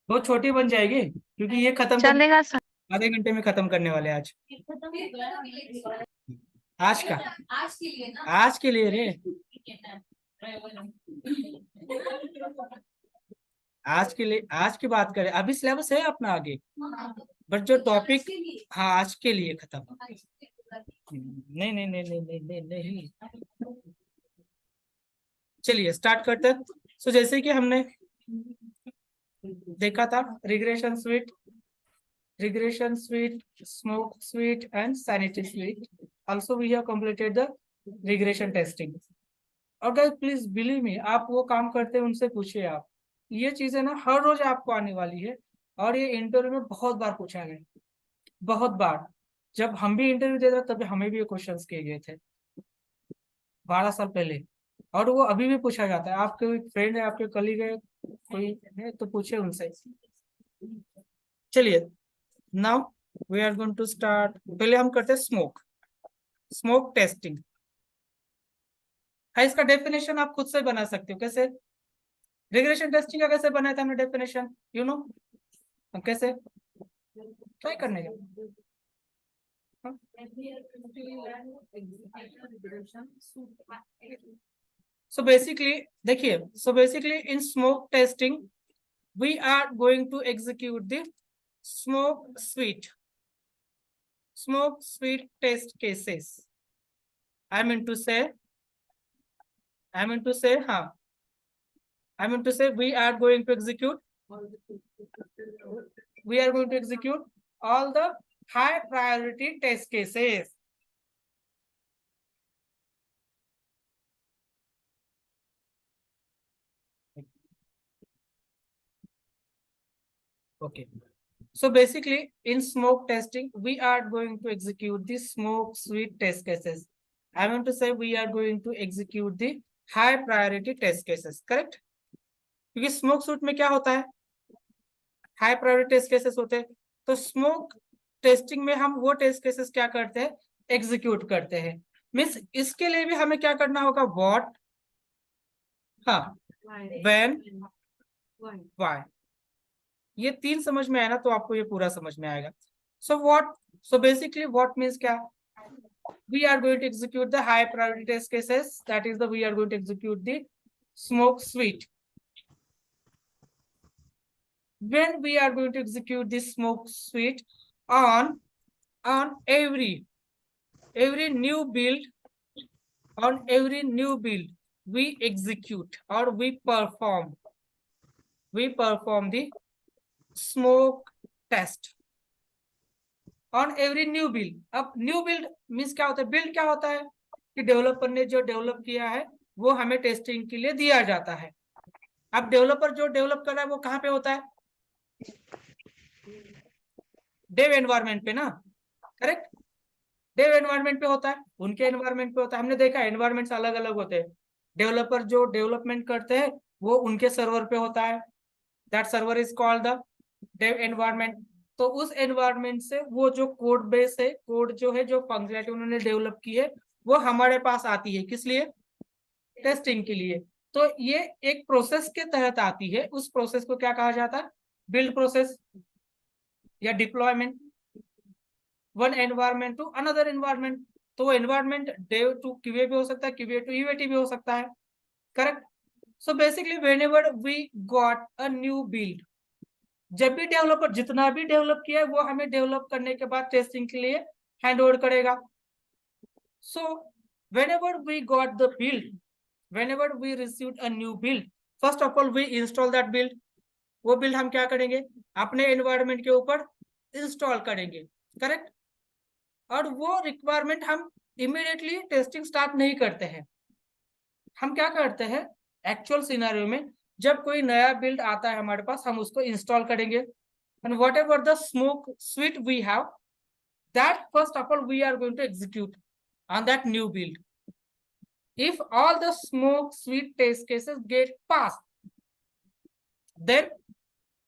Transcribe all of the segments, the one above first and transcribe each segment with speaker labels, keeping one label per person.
Speaker 1: वो छोटी बन जाएगी क्योंकि ये खत्म कर
Speaker 2: चलेगा सर।
Speaker 1: आधे घंटे में खत्म करने वाले हैं आज। आज का आज के लिए रे, आज के लिए आज की बात करें, अभी सिलेबस है अपना आगे, बट जो टॉपिक, हाँ आज के लिए खत्म। नहीं नहीं नहीं नहीं नहीं नहीं नहीं, चलिए स्टार्ट करते हैं। सो जैसे कि हमने देखा था, regression suite, smoke suite and sanity suite. Also we have completed the regression testing. और गाइस प्लीज बिलीव मी, आप वो काम करते हैं उनसे पूछिए आप, ये चीजें ना हर रोज आपको आने वाली है, और ये इंटरव्यू में बहुत बार पूछा गया, बहुत बार। जब हम भी इंटरव्यू देते थे तब हमें भी ये क्वेश्चंस किए गए थे 12 साल पहले, और वो अभी भी पूछा जाता है। आपके फ्रेंड है, आपके कलीग है, कोई है तो पूछे उनसे। चलिए now we are going to start. पहले हम करते हैं स्मोक टेस्टिंग। है इसका डेफिनेशन आप खुद से बना सकते हो। कैसे? रिग्रेशन टेस्टिंग का कैसे बनाया था हमने डेफिनेशन, यू नो कैसे? ट्राई करने का। सो बेसिकली देखिए, so basically in smoke testing we are going to execute the smoke suite test cases. I mean to say हाँ, I mean to say we are going to execute all the high priority test cases. Okay. So basically in smoke testing, we are going to execute the smoke suite test cases. I mean to say we are going to execute the high priority test cases, correct? क्योंकि smoke suit में क्या होता है, high priority test cases होते हैं। तो smoke testing में हम वो टेस्ट केसेस क्या करते हैं, एग्जीक्यूट करते हैं। मीन्स इसके लिए भी हमें क्या करना होगा, व्हाट, हाँ, व्हेन, व्हाई। ये तीन समझ में आया ना तो आपको ये पूरा समझ में आएगा। So what, so basically what means क्या, we are going to execute the high priority test cases, that is the we are going to execute the smoke suite. When we are going to execute this smoke suite on every new build, on every new build we execute or we perform the smoke test on every new build. अब new build means क्या होता है, build क्या होता है कि developer ने जो डेवलप किया है वो हमें टेस्टिंग के लिए दिया जाता है। अब डेवलपर जो डेवलप कर रहा है वो कहाँ पे होता है, डेव एनवायरमेंट पे ना, करेक्ट? डेव एनवायरमेंट पे होता है, उनके एनवायरमेंट पे होता है। हमने देखा एनवायरमेंट्स अलग अलग होते हैं। डेवलपर जो डेवलपमेंट करते हैं वो उनके सर्वर पे होता है, that server is called the dev environment. तो उस एनवायरमेंट से वो जो कोड बेस है, कोड जो है, जो फंक्शनलिटी उन्होंने डेवलप की है वो हमारे पास आती है, किस लिए, टेस्टिंग के लिए। तो ये एक प्रोसेस के तहत आती है, उस प्रोसेस को क्या कहा जाता है, बिल्ड प्रोसेस या deployment, one environment to another environment. तो एनवायरमेंट डेव टू क्यूए भी हो सकता है, क्यूए टू यूएटी भी हो सकता है, correct? So basically whenever we got a new build, जब भी डेवलपर जितना भी डेवलप किया है वो हमें डेवलप करने के बाद टेस्टिंग के लिए हैंड ओवर करेगा। So whenever we got the build, whenever we received a new build, first of all we install that build। वो बिल्ड हम क्या करेंगे, अपने एनवायरनमेंट के ऊपर इंस्टॉल करेंगे, करेक्ट? और वो रिक्वायरमेंट हम इमीडिएटली टेस्टिंग स्टार्ट नहीं करते हैं। हम क्या करते हैं, एक्चुअल सिनेरियो में जब कोई नया बिल्ड आता है हमारे पास, हम उसको इंस्टॉल करेंगे, and whatever the smoke suite we have, that first of all we are going to execute on that new build। If all the smoke suite test cases get passed, then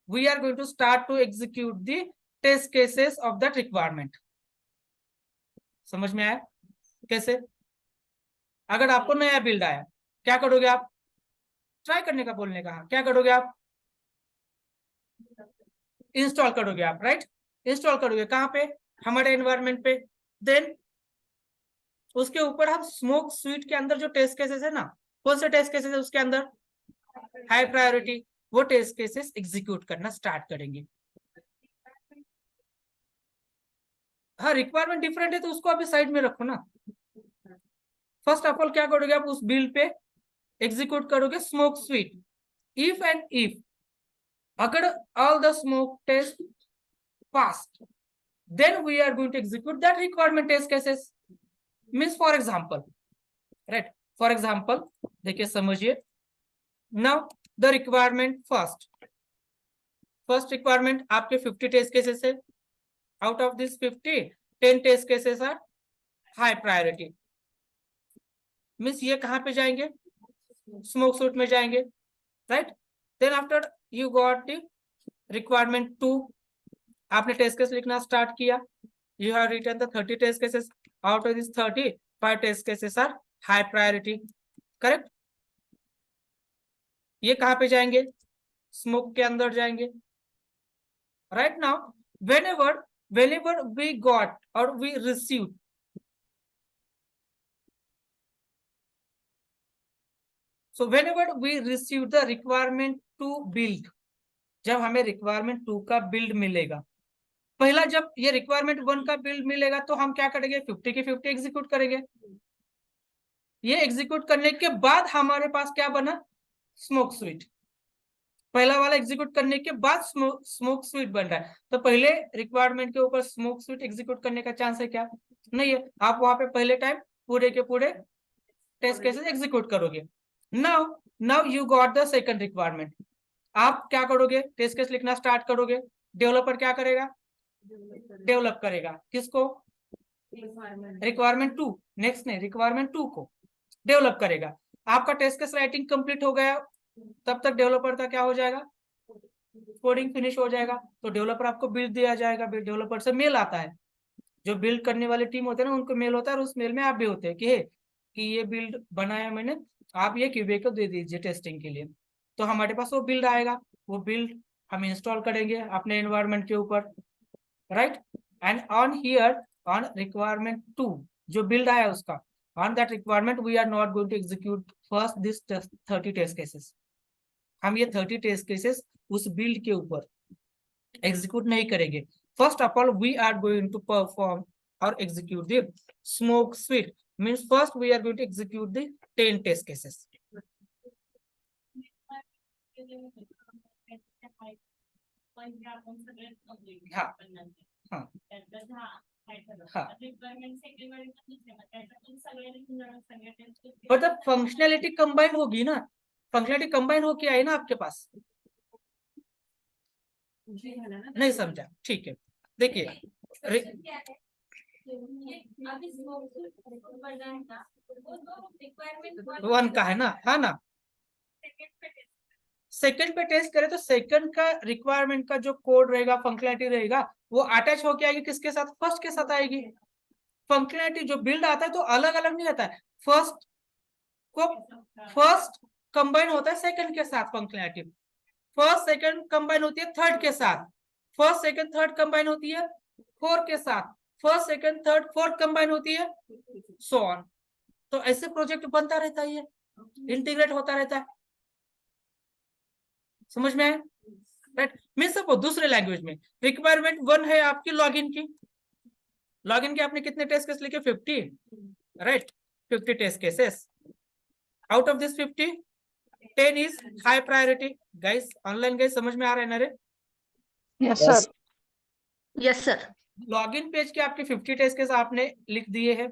Speaker 1: we are going to start to execute the test cases of that requirement। समझ में आया कैसे? अगर आपको नया build आया क्या करोगे आप, ट्राई करने का बोलने का, क्या करोगे आप, इंस्टॉल करोगे आप, राइट? इंस्टॉल करोगे कहाँ पे? हमारे एनवायरमेंट पे। देन उसके ऊपर हम स्मोक स्वीट के अंदर जो टेस्ट केसेस है ना, कौन से टेस्ट केसेस है उसके अंदर? High priority. वो टेस्ट केसेस एग्जीक्यूट करना स्टार्ट करेंगे। हाँ, रिक्वायरमेंट डिफरेंट है तो उसको अभी साइड में रखो ना। फर्स्ट ऑफ ऑल क्या करोगे आप? उस बिल पे एग्जीक्यूट करोगे smoke suite. If and if अगर all the smoke test passed, then we are going to execute that requirement test cases. Means for example, right? For example, देखिए समझिए। Now the requirement first requirement आपके 50 test cases है। Out of this 50, 10 test cases are high priority. Means ये कहाँ पे जाएंगे? Smoke suit में जाएंगे, right? Then after you got the requirement 2, आपने टेस्ट केस लिखना स्टार्ट किया। You have written the 30 test cases. Out of these 30, 5 test cases are high priority. Correct? ये कहाँ पे जाएंगे? स्मोक के अंदर जाएंगे। Right now, whenever we got or we received, so whenever we receive the requirement to build, जब हमें requirement 2 का build मिलेगा, पहला जब ये requirement 1 का build मिलेगा तो हम क्या करेंगे? 50 के 50 एग्जीक्यूट करेंगे। ये एग्जीक्यूट करने के बाद हमारे पास क्या बना? Smoke sweet. पहला वाला एग्जीक्यूट करने के बाद स्मोक स्वीट बन रहा है, तो पहले रिक्वायरमेंट के ऊपर स्मोक स्वीट एग्जीक्यूट करने का चांस है क्या? नहीं है। आप वहां पे पहले टाइम पूरे के पूरे टेस्ट केसेस एग्जीक्यूट करोगे। Now now you got the second requirement. आप क्या करोगे? टेस्ट केस लिखना स्टार्ट करोगे। डेवलपर क्या करेगा? डेवलप करेगा। किसको? रिक्वायरमेंट 2। नेक्स्ट नहीं, रिक्वायरमेंट 2 को डेवलप करेगा। आपका टेस्ट केस राइटिंग कंप्लीट हो गया, तब तक डेवलपर का क्या हो जाएगा? कोडिंग फिनिश हो जाएगा। तो डेवलपर आपको बिल्ड दिया जाएगा। डेवलपर से मेल आता है, जो बिल्ड करने वाले टीम होते हैं ना, उनको मेल होता है, और उस मेल में आप भी होते हैं कि ये बिल्ड बनाया मैंने, आप ये क्यूबे को दे दीजिए टेस्टिंग के लिए। तो हमारे पास वो बिल्ड आएगा। वो बिल्ड हम इंस्टॉल करेंगे अपने एनवायरनमेंट के ऊपर, right? And on here on requirement 2 जो बिल्ड आया उसका, on that requirement we are not going to execute first this 30 test cases. हम ये 30 टेस्ट केसेस उस बिल्ड के ऊपर एग्जीक्यूट नहीं करेंगे। First of all we are going to perform और execute the smoke suite. Means first we are going to execute the 10 test cases. हाँ हाँ हाँ, मतलब फंक्शनैलिटी कंबाइन होगी ना, फंक्शनैलिटी कंबाइन होके आई ना आपके पास। नहीं समझा? ठीक है, देखिए 1 का है ना, हाँ ना। सेकंड पे टेस्ट करें तो सेकंड का रिक्वायरमेंट का जो कोड रहेगा, फंक्शनैलिटी रहेगा, वो अटैच होके आएगी किसके साथ? फर्स्ट के साथ आएगी। फंक्शनैलिटी जो बिल्ड आता है तो अलग अलग नहीं आता है, फर्स्ट कंबाइन होता है सेकंड के साथ। फंक्शनैलिटी फर्स्ट सेकंड कंबाइन होती है थर्ड के साथ, फर्स्ट सेकंड थर्ड कंबाइन होती है 4 के साथ, first second third fourth combine होती है, सो ऑन। तो ऐसे प्रोजेक्ट बनता रहता है, ये इंटीग्रेट होता रहता है। समझ में आया? राइट? मैं सपोज दूसरे लैंग्वेज में रिक्वायरमेंट 1 है आपकी लॉगिन की। लॉगिन के आपने कितने टेस्ट केस लिखे? 50, right? 50 test cases. Out of this 50, 10 is high priority. Guys, online guys, समझ में आ रहा है ना रे?
Speaker 2: Yes sir.
Speaker 3: Yes sir.
Speaker 1: Login page के आपके 50 टेस्ट केस आपने लिख दिए हैं,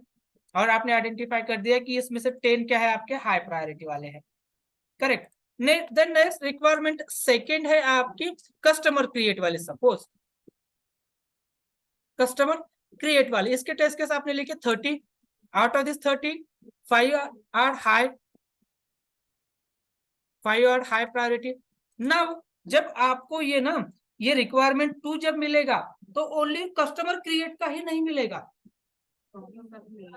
Speaker 1: और आपने आइडेंटिफाई कर दिया कि इसमें से 10 क्या है? आपके हाई प्रायोरिटी वाले हैं। करेक्ट? नेक्स्ट रिक्वायरमेंट सेकंड है आपकी कस्टमर क्रिएट वाली। सपोज कस्टमर क्रिएट वाली, इसके टेस्ट केस आपने लिखे 30। Out of this 30, 5 are high priority. Now जब आपको ये ना ये रिक्वायरमेंट 2 जब मिलेगा तो ओनली कस्टमर क्रिएट का ही नहीं मिलेगा,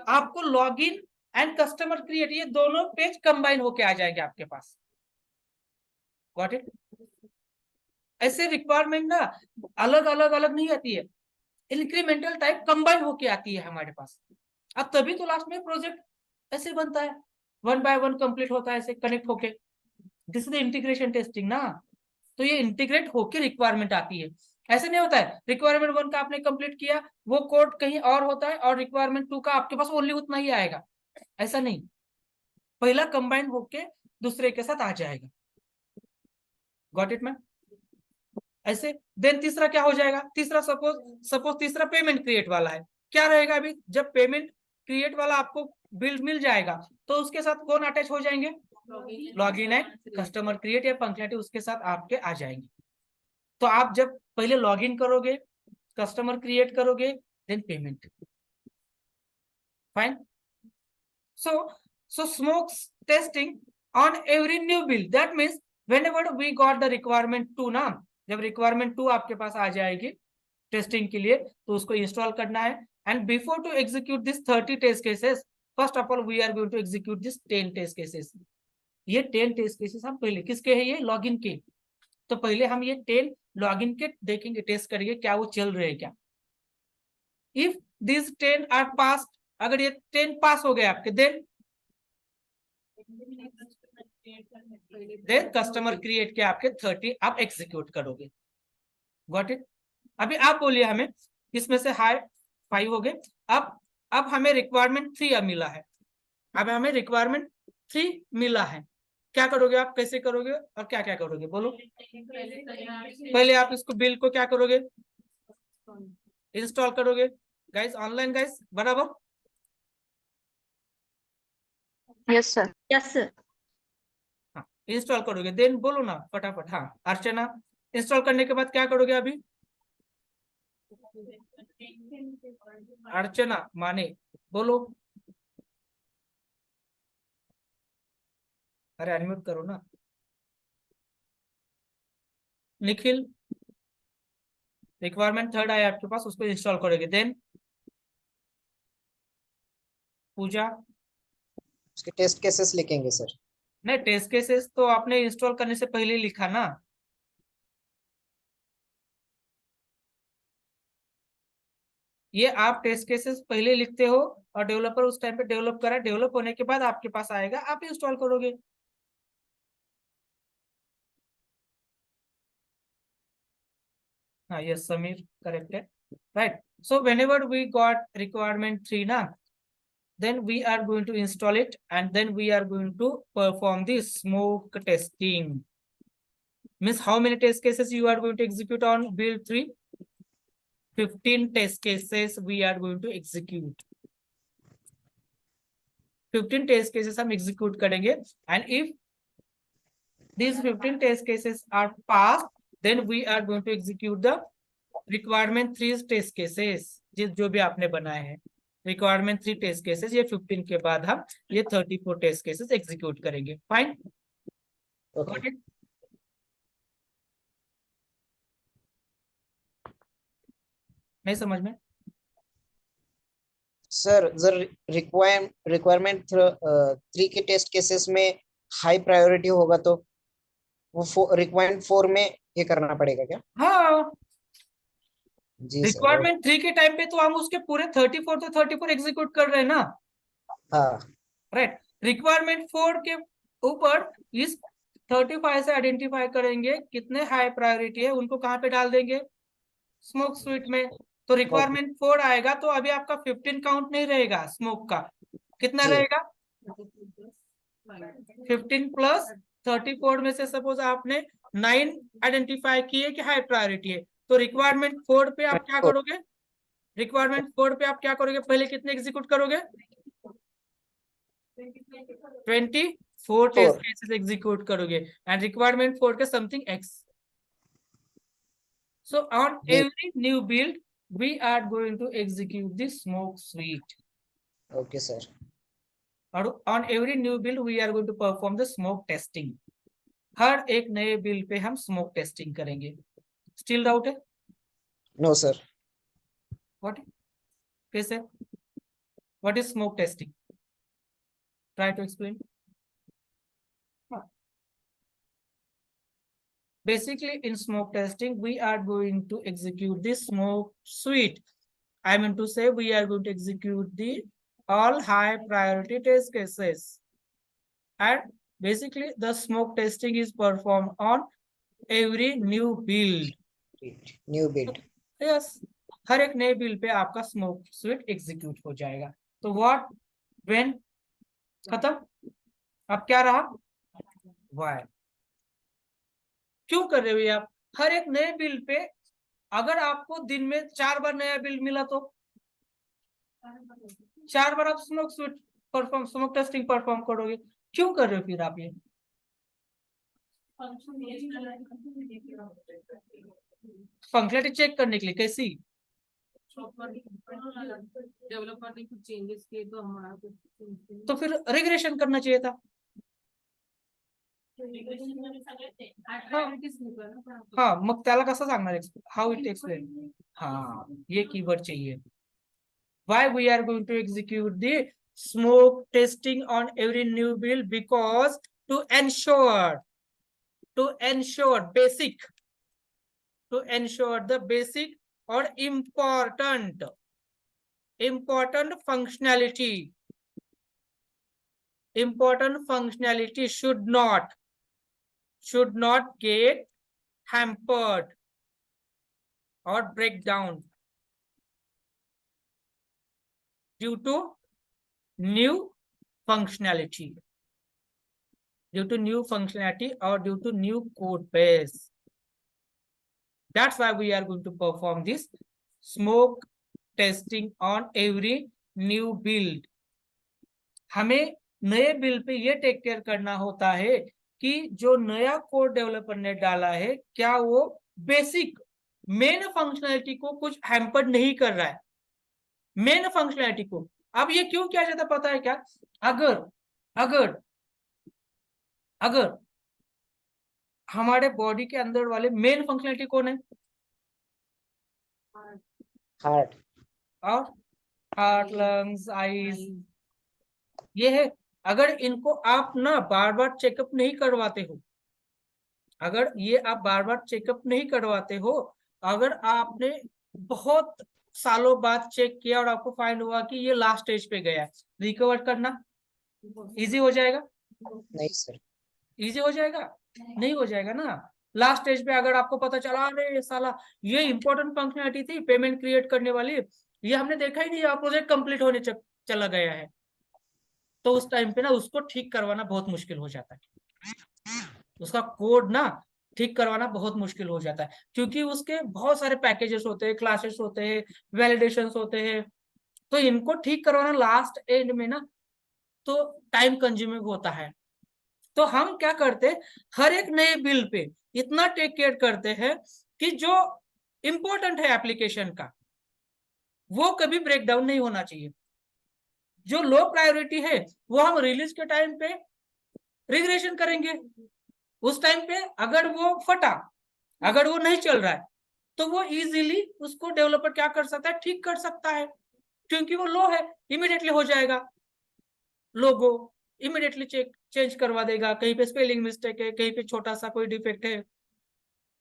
Speaker 1: आपको लॉगिन एंड कस्टमर क्रिएट ये दोनों पेज कंबाइन होके आ जाएंगे आपके पास। Got it? ऐसे रिक्वायरमेंट ना अलग अलग अलग नहीं आती है, इंक्रीमेंटल टाइप कंबाइन होके आती है हमारे पास। अब तभी तो लास्ट में प्रोजेक्ट ऐसे बनता है, वन बाय वन कंप्लीट होता है ऐसे कनेक्ट होके। दिस इज इंटीग्रेशन टेस्टिंग ना। तो ये इंटीग्रेट होके रिक्वायरमेंट आती है। ऐसे नहीं होता है रिक्वायरमेंट 1 का आपने कंप्लीट किया, वो कोड कहीं और होता है और रिक्वायरमेंट 2 का आपके पास ओनली उतना ही आएगा, ऐसा नहीं। पहला कंबाइन होके दूसरे के साथ आ जाएगा। Got it ma'am? ऐसे देन तीसरा क्या हो जाएगा, तीसरा सपोज तीसरा पेमेंट क्रिएट वाला है। क्या रहेगा, अभी जब पेमेंट क्रिएट वाला आपको बिल मिल जाएगा तो उसके साथ कौन अटैच हो जाएंगे, लॉगिन एंड कस्टमर क्रिएट या फंक्शनलिटी उसके साथ आपके आ जाएंगे। तो आप जब पहले लॉगिन करोगे, कस्टमर क्रिएट करोगे, then payment. Fine. So smoke testing on every new build. That means whenever we got the requirement 2 ना, जब requirement 2 आपके पास आ जाएगी टेस्टिंग के लिए तो उसको इंस्टॉल करना है। And before to execute this 30 test cases, first of all we are going to execute this 10 test cases. ये 10 टेस्ट केसेस हम पहले किसके हैं, ये लॉगिन के। तो पहले हम ये 10 लॉगिन के देखेंगे, टेस्ट करेंगे क्या वो चल रहे हैं क्या। इफ दिस 10 आर पास, अगर ये 10 पास हो गए आपके, देन कस्टमर क्रिएट के आपके 30 आप एग्जीक्यूट करोगे। Got it? अभी आप बोलिए हमें, इसमें से हाई 5 हो गए। अब हमें रिक्वायरमेंट 3 अब मिला है। अब हमें रिक्वायरमेंट 3 मिला है, क्या करोगे आप, कैसे करोगे और क्या क्या करोगे बोलो। पहले आप इसको बिल को क्या करोगे, इंस्टॉल करोगे। गाइस ऑनलाइन गाइस बराबर?
Speaker 2: Yes, sir.
Speaker 3: Yes, sir.
Speaker 1: हाँ इंस्टॉल करोगे, देन बोलो ना फटाफट। हाँ अर्चना, इंस्टॉल करने के बाद क्या करोगे अभी, अर्चना माने बोलो। अरे अनम्यूट करो ना। निखिल, रिक्वायरमेंट 3 आया आपके पास, उसको इंस्टॉल करोगे। देन पूजा,
Speaker 4: उसके टेस्ट केसेस लिखेंगे सर।
Speaker 1: नहीं टेस्ट केसेस तो आपने इंस्टॉल करने से पहले ही लिखा ना। ये आप टेस्ट केसेस पहले लिखते हो और डेवलपर उस टाइम पे डेवलप करा, डेवलप होने के बाद आपके पास आएगा, आप इंस्टॉल करोगे। हाँ यस समीर, करेक्ट है, right. So whenever we got requirement 3 ना, then we are going to install it and then we are going to perform the smoke testing. Means how many test cases you are going to execute on build 3? 15 test cases we are going to execute. 15 test cases हम execute करेंगे and if these 15 test cases are passed, then we are going to execute the requirement 3 test cases जो भी आपने बनाए हैं। Requirement 3 test cases, ये 15 के बाद हम ये 34 टेस्ट केसेस एग्जीक्यूट करेंगे। फाइन,
Speaker 4: ओके
Speaker 1: नहीं समझ में?
Speaker 4: सर, जर रिक्वायरमेंट 3 के टेस्ट केसेस में हाई प्रायोरिटी होगा तो वो रिक्वायरमेंट 4 में ये करना पड़ेगा क्या?
Speaker 1: हाँ,
Speaker 4: जी सर।
Speaker 1: रिक्वायरमेंट 3 के टाइम पे तो हम उसके पूरे 34 तो 34 एग्जीक्यूट कर रहे हैं ना,
Speaker 4: हाँ
Speaker 1: राइट। रिक्वायरमेंट 4 के ऊपर इस 35 से आइडेंटिफाई करेंगे कितने हाई प्रायोरिटी है, उनको कहाँ पे डाल देंगे, स्मोक स्वीट में। तो रिक्वायरमेंट 4 आएगा तो अभी आपका 15 काउंट नहीं रहेगा स्मोक का, कितना
Speaker 4: जी।
Speaker 1: रहेगा 15 प्लस 34 में से सपोज आपने 9 आइडेंटिफाई किए कि हाई प्रायोरिटी है, तो रिक्वायरमेंट 4 पे आप क्या करोगे, रिक्वायरमेंट 4 पे आप क्या करोगे, पहले कितने एग्जीक्यूट करोगे, 24 टेस्ट केसेस एग्जीक्यूट करोगे एंड रिक्वायरमेंट 4 के something x. So on every new build, we are going to execute the smoke suite.
Speaker 4: Okay sir.
Speaker 1: और on every new build, we are going to perform the smoke testing. हर एक नए build पे हम smoke testing करेंगे। Still doubt है?
Speaker 4: No sir.
Speaker 1: What, कैसे, what is smoke testing? Try to explain. basically in smoke testing we are going to execute this smoke suite. I mean to say we are going to execute the all high priority test cases, and basically the smoke testing is performed on every new build.
Speaker 4: New build
Speaker 1: yes, हर एक नए bill pay आपका smoke sweet execute हो जाएगा। तो what when खत्म, अब क्या रहा, व्हाई। क्यों कर रहे हो ये आप? हर एक नए बिल पे अगर आपको दिन में 4 बार नया बिल मिला तो 4 बार आप smoke sweet perform, smoke testing perform करोगे। क्यों कर रहे हो फिर आप ये? फंक्शनलिटी चेक करने के लिए। कैसी?
Speaker 5: डेवलपर ने कुछ चेंजेस किए तो हमारा
Speaker 1: तो फिर रिग्रेशन करना चाहिए था। हाँ, मग त्याला कसं सांगणार, हाउ इट एक्सप्लेन। हाँ, ये कीवर्ड चाहिए। Why we are going to execute the smoke testing on every new build? Because to ensure the basic or important functionality should not get hampered or break down due to new functionality or due to new code base. That's why we are going to perform this smoke testing on every new build. हमें नए build पे ये take care करना होता है कि जो नया कोड डेवलपर ने डाला है क्या वो बेसिक मेन फंक्शनैलिटी को कुछ हैम्पर्ड नहीं कर रहा है, मेन फंक्शनैलिटी को। अब ये क्यों किया जाता पता है क्या? अगर हमारे बॉडी के अंदर वाले मेन फंक्शनैलिटी कौन है?
Speaker 4: हार्ट
Speaker 1: और हार्ट, लंग्स, आईज, ये है। अगर इनको आप ना बार बार चेकअप नहीं करवाते हो, अगर ये आप बार बार चेकअप नहीं करवाते हो, अगर आपने बहुत सालों बाद चेक किया और आपको फाइंड हुआ कि ये लास्ट स्टेज पे गया है, रिकवर करना इजी हो जाएगा?
Speaker 4: नहीं सर,
Speaker 1: इजी हो जाएगा? नहीं हो जाएगा ना। लास्ट स्टेज पे अगर आपको पता चला अरे साला ये इंपॉर्टेंट फंक्शनलिटी थी पेमेंट क्रिएट करने वाली, ये हमने देखा ही नहीं, आप प्रोजेक्ट कंप्लीट होने चला गया है, तो उस टाइम पे ना उसको ठीक करवाना बहुत मुश्किल हो जाता है। उसका कोड ना ठीक करवाना बहुत मुश्किल हो जाता है, क्योंकि उसके बहुत सारे पैकेजेस होते हैं, क्लासेस होते हैं, वैलिडेशंस होते हैं, तो इनको ठीक करवाना लास्ट एंड में ना तो टाइम कंज्यूमिंग होता है। तो हम क्या करते, हर एक नए बिल पे इतना टेक केयर करते हैं कि जो इंपॉर्टेंट है एप्लीकेशन का वो कभी ब्रेक डाउन नहीं होना चाहिए। जो लो प्रायोरिटी है वो हम रिलीज के टाइम पे रिग्रेशन करेंगे। उस टाइम पे अगर वो फटा, अगर वो नहीं चल रहा है, तो वो इजीली उसको डेवलपर क्या कर सकता है, ठीक कर सकता है, क्योंकि वो लो है, इमीडिएटली हो जाएगा। लोगो इमीडिएटली चेंज करवा देगा, कहीं पे स्पेलिंग मिस्टेक है, कहीं पे छोटा सा कोई डिफेक्ट है,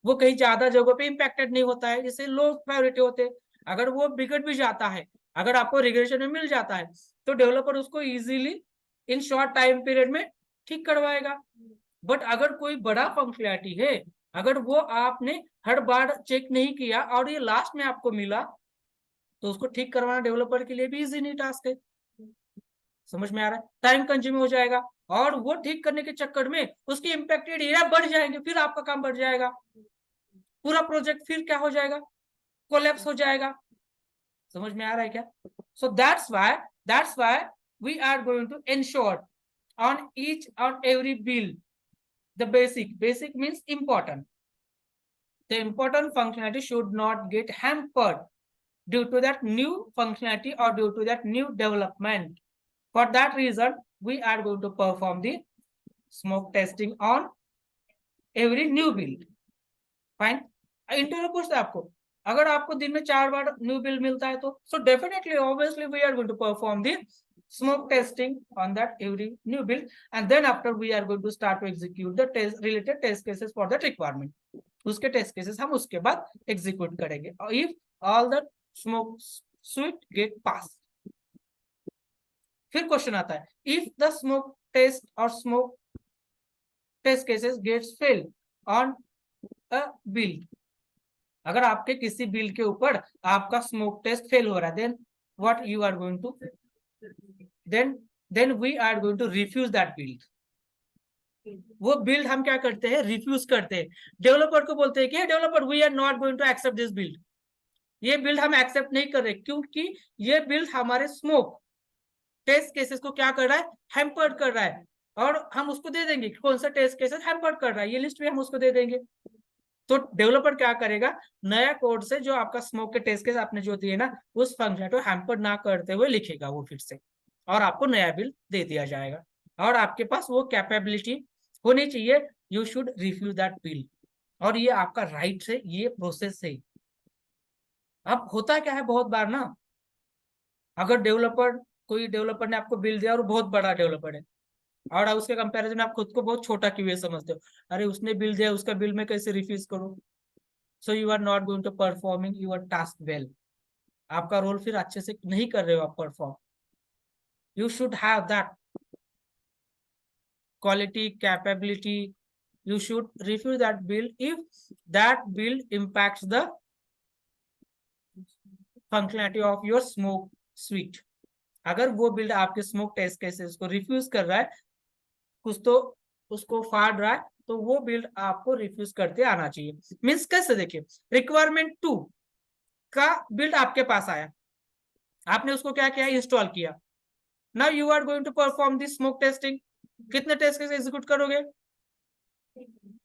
Speaker 1: वो कहीं ज्यादा जगह पे इंपैक्टेड नहीं होता है, जिससे लो प्रायोरिटी होते। अगर वो बिगड़ भी जाता है, अगर आपको रिग्रेशन में मिल जाता है, तो डेवलपर उसको easily in short time period में ठीक करवाएगा। बट अगर कोई बड़ा फंक्शनैलिटी है, अगर वो आपने हर बार चेक नहीं किया और ये लास्ट में आपको मिला, तो उसको ठीक करवाना डेवलपर के लिए भी इजी नहीं टास्क है। समझ में आ रहा है? टाइम कंज्यूम हो जाएगा और वो ठीक करने के चक्कर में उसकी इंपैक्टेड एरिया बढ़ जाएंगे, फिर आपका काम बढ़ जाएगा, पूरा प्रोजेक्ट फिर क्या हो जाएगा, कोलैप्स हो जाएगा। समझ में आ रहा है क्या? So that's why we are going to ensure on each और every build the basic means important, the important functionality should not get hampered due to that new functionality or due to that new development. For that reason we are going to perform the smoke testing on every new build. Fine. Interview पूछता है आपको, अगर आपको दिन में 4 बार new build मिलता है तो so definitely obviously we are going to perform the smoke testing on that every new build, and then after we are going to start to execute the test related test cases for that requirement. उसके test cases हम उसके बाद execute करेंगे if all the smoke suite get passed. फिर question आता है if the smoke test और smoke test cases gets fail on a build, अगर आपके किसी बिल्ड के ऊपर आपका स्मोक टेस्ट फेल हो रहा है, then what you are going to then we are going to refuse that build. वो बिल्ड हम क्या करते हैं, रिफ्यूज करते हैं. डेवलपर को बोलते हैं कि developer we are not going to accept this build, ये बिल्ड हम एक्सेप्ट नहीं कर रहे क्योंकि ये बिल्ड हमारे स्मोक टेस्ट केसेस को क्या कर रहा है, हैम्पर्ड कर रहा है. और हम उसको दे देंगे कौन सा टेस्ट केसेस हैम्पर्ड कर रहा है, ये लिस्ट भी हम उसको दे देंगे. तो डेवलपर क्या करेगा, नया कोड से जो आपका स्मोक के टेस्ट केस आपने जो दिए ना, उस फंक्शन को हैम्पर्ड ना करते हुए लिखेगा वो फिर से, और आपको नया बिल्ड दे दिया जाएगा. और आपके पास वो कैपेबिलिटी होनी चाहिए, you should refuse that build, और ये आपका राइट से, ये प्रोसेस से. अब होता क्या है बहुत बार ना, अगर कोई डेवलपर ने आपको बिल दिया और बहुत बड़ा डेवलपर है, और उसके कंपैरिजन में आप खुद को बहुत छोटा क्यूए समझते हो, अरे उसने बिल दिया, उसका बिल में कैसे रिफ्यूज करूं. So you are not going to performing your task well, आपका रोल फिर अच्छे से नहीं कर रहे हो आप perform. You should have that quality capability, you should refuse that build if that build impacts the functionality of your smoke suite. अगर वो बिल्ड आपके स्मोक टेस्ट केसेस को रिफ्यूज कर रहा है, कुछ तो उसको फाड़ रहा है, तो वो बिल्ड आपको रिफ्यूज करते आना चाहिए. मीन्स कैसे, देखिए रिक्वायरमेंट 2 का बिल्ड आपके पास आया, आपने उसको क्या किया, इंस्टॉल किया. Now you are going to perform this smoke testing. कितने टेस्ट केसेस एग्जीक्यूट करोगे,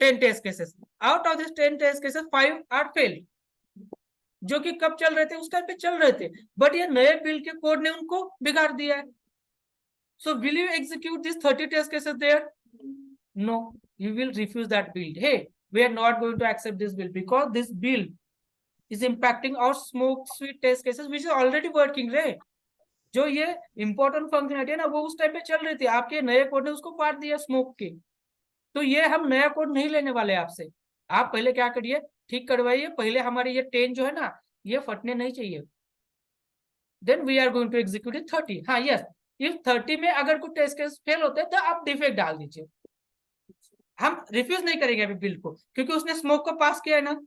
Speaker 1: 10 test cases. Out of this 10 test cases 5 are failed, जो कि कब चल रहे थे, उस टाइम पे चल रहे थे, बट ये नए बिल्ड के कोड ने उनको बिगाड़ दिया है. So will you execute this 30 test cases there? No, you will refuse that build. Hey, we are not going to accept this build because this build is impacting our smoke suite test cases which is already working, right? जो ये important functionality है ना, वो उस time पे चल रही थी, आपके नए कोड ने उसको फाड़ दिया स्मोक के. तो ये हम नया कोड नहीं लेने वाले आपसे. आप पहले क्या करिए, ठीक करवाइए पहले, हमारे ये 10 जो है ना, ये फटने नहीं चाहिए. Then we are going to execute 30. हाँ यस, इफ 30 में अगर कुछ टेस्ट केस फेल होते हैं तो आप डिफेक्ट डाल दीजिए. हम रिफ्यूज नहीं करेंगे अभी बिल को, क्योंकि उसने स्मोक को पास किया है ना,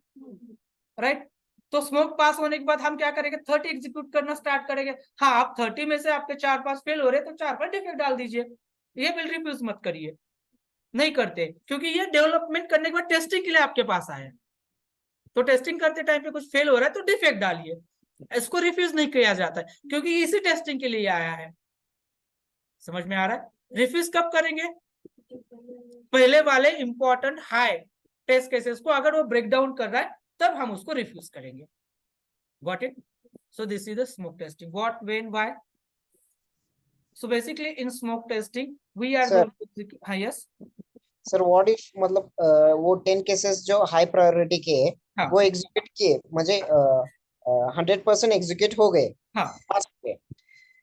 Speaker 1: राइट. तो स्मोक पास होने के बाद हम क्या करेंगे, 30 एग्जीक्यूट करना स्टार्ट करेंगे. हाँ, आप 30 में से आपके 4-5 फेल हो रहे तो 4 पर डिफेक्ट डाल दीजिए, ये बिल रिफ्यूज मत करिए. नहीं करते क्योंकि ये डेवलपमेंट करने के बाद टेस्टिंग के लिए आपके पास आया, तो टेस्टिंग करते टाइम पे कुछ फेल हो रहा है तो डिफेक्ट डालिए, इसको रिफ्यूज नहीं किया जाता है क्योंकि इसी टेस्टिंग के लिए आया है. समझ में आ रहा है? रिफ्यूज कब करेंगे, पहले वाले इंपॉर्टेंट हाई टेस्ट केसेस को अगर वो ब्रेक डाउन कर रहा है तब हम उसको रिफ्यूज करेंगे. Got it? So this is the smoke testing. What, when, why. So basically in smoke testing we are going to, हाँ यस
Speaker 4: सर, व्हाट इफ मतलब वो 10 केसेस जो हाई प्रायोरिटी के हैं,
Speaker 1: हाँ.
Speaker 4: वो एग्जीक्यूट किए, मुझे 100% एग्जीक्यूट हो गए,
Speaker 1: हाँ.
Speaker 4: पास हो गए.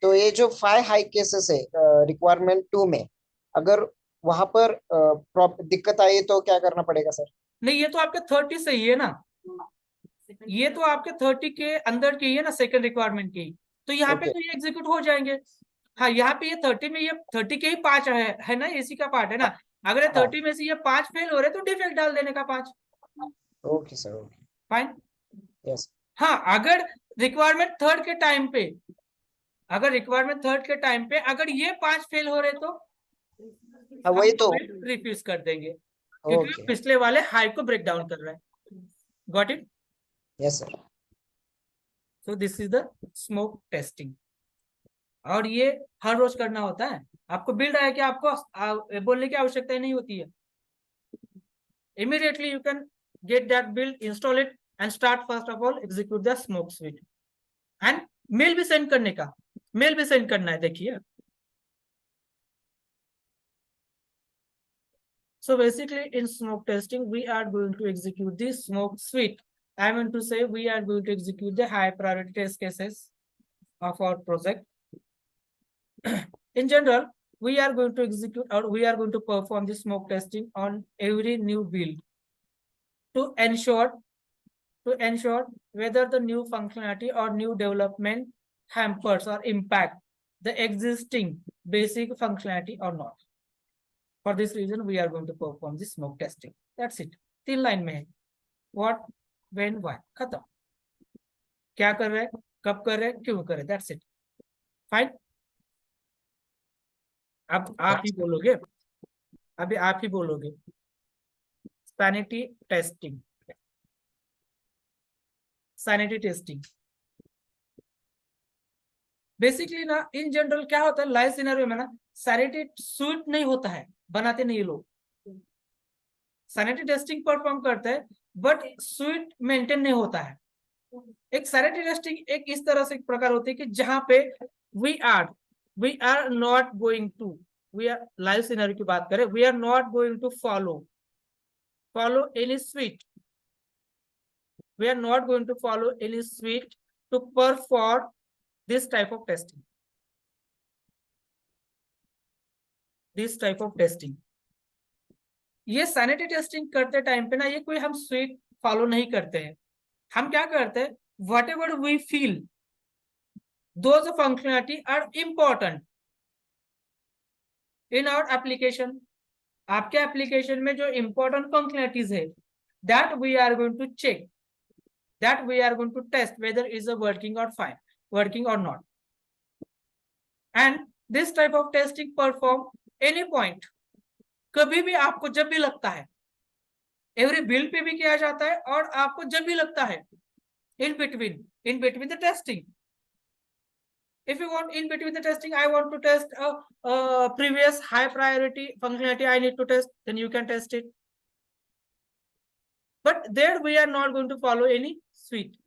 Speaker 4: तो ये जो 5 हाई केसेस है रिक्वायरमेंट 2 में, अगर वहां पर दिक्कत आई तो क्या करना पड़ेगा सर?
Speaker 1: नहीं, ये तो आपके 30 से ही है ना, ये तो आपके 30 के अंदर की है ना, सेकंड रिक्वायरमेंट की, तो यहाँ पे
Speaker 4: Okay.
Speaker 1: तो ये एग्जीक्यूट हो जाएंगे. हाँ, यहाँ पे ये 30 में, ये 30 के ही 5 है ना, इसी का पार्ट है ना. अगर 30 में से ये 5 फेल हो रहे तो डिफेक्ट डाल देने का 5.
Speaker 4: Okay sir, okay,
Speaker 1: fine.
Speaker 4: Yes.
Speaker 1: हाँ, अगर रिक्वायरमेंट थर्ड के टाइम पे, अगर ये 5 फेल हो रहे तो
Speaker 4: वही तो
Speaker 1: रिफ्यूज कर देंगे, क्योंकि
Speaker 4: ओके,
Speaker 1: पिछले वाले हाई को ब्रेक डाउन कर रहा है. Got it?
Speaker 4: Yes sir.
Speaker 1: So this is the smoke testing, और ये हर रोज करना होता है. आपको बिल्ड आया कि आपको बोलने की आवश्यकता नहीं होती है. Immediately you can get that build, install it and start first of all execute the smoke suite. And mail भी सेंड करना है, देखिए. So basically in smoke testing, we are going to execute the smoke suite. I mean to say we are going to execute the high priority test cases of our project. In general, we are going to execute or we are going to perform the smoke testing on every new build to ensure whether the new functionality or new development hampers or impact the existing basic functionality or not. For this reason, we are going to perform the smoke testing. That's it. 3 line में है. What, when, why. खत्म. क्या कर रहे हैं, कब कर रहे हैं, क्यों कर रहे हैं. That's it. Fine. अब आप ही बोलोगे, अभी आप ही बोलोगे. Sanity testing. Sanity testing. Basically ना इन जनरल क्या होता है लाइव सिनेरियो में ना, सैनिटी सूट नहीं होता है, बनाते नहीं ये लोग. सैनिटी टेस्टिंग परफॉर्म करते हैं बट स्वीट मेंटेन नहीं होता है. एक सैनिटी टेस्टिंग एक इस तरह से एक प्रकार होती है कि जहां पे we are not going to, we are live scenario की बात करें, we are not going to follow any suite, we are not going to follow any suite to perform this type of testing. ये sanity testing करते time पे ना ये कोई हम स्वीट फॉलो नहीं करते हैं. हम क्या करते हैं, whatever we feel those functionality are important in our application. आपके एप्लीकेशन में जो इंपॉर्टेंट फंक्शनलिटीज है that we are going to check, that we are going to test whether is a working or not. And this type of testing perform any point, कभी भी आपको जब भी लगता है, एवरी बिल्ड पे भी किया जाता है और आपको जब भी लगता है in between the testing. If you want in between the testing, I want to test a previous high priority functionality I need to test, then you can test it. But there we are not going to follow any suite.